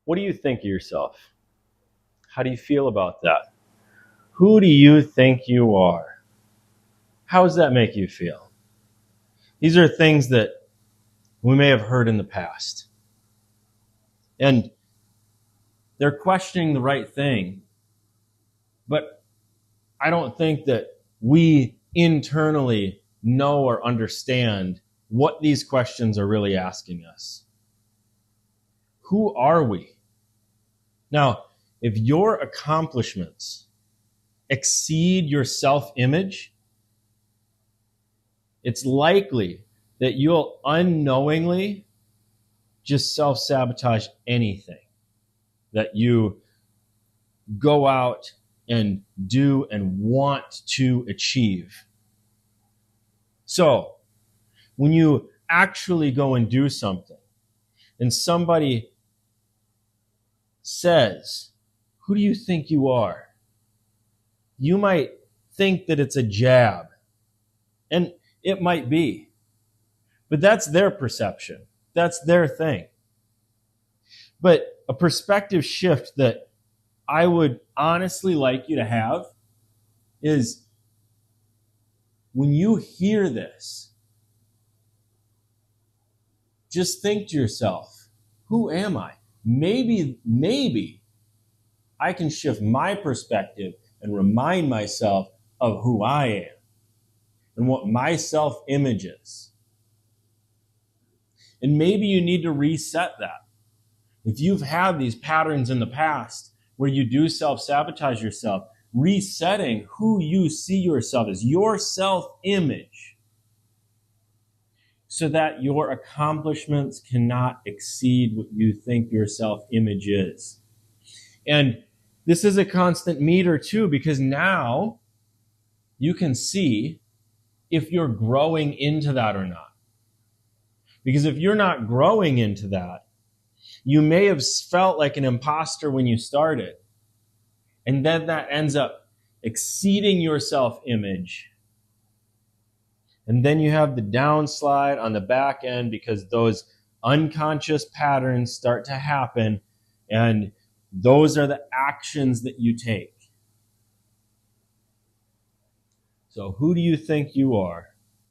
What do you think of yourself? How do you feel about that? Who do you think you are? How does that make you feel? These are things that we may have heard in the past. And they're questioning the right thing. But I don't think that we internally know or understand what these questions are really asking us. Who are we? Now, if your accomplishments exceed your self-image, it's likely that you'll unknowingly just self-sabotage anything that you go out and do and want to achieve. So, when you actually go and do something and somebody says, "Who do you think you are?" You might think that it's a jab, and it might be. But that's their perception. That's their thing. But a perspective shift that I would honestly like you to have is when you hear this, just think to yourself, who am I? Maybe I can shift my perspective and remind myself of who I am and what my self-image is. And maybe you need to reset that. If you've had these patterns in the past where you do self-sabotage yourself, resetting who you see yourself as, your self-image, so that your accomplishments cannot exceed what you think your self-image is. And this is a constant meter too, because now you can see if you're growing into that or not. Because if you're not growing into that, you may have felt like an imposter when you started. And then that ends up exceeding your self-image. And then you have the downslide on the back end because those unconscious patterns start to happen, and those are the actions that you take. So who do you think you are?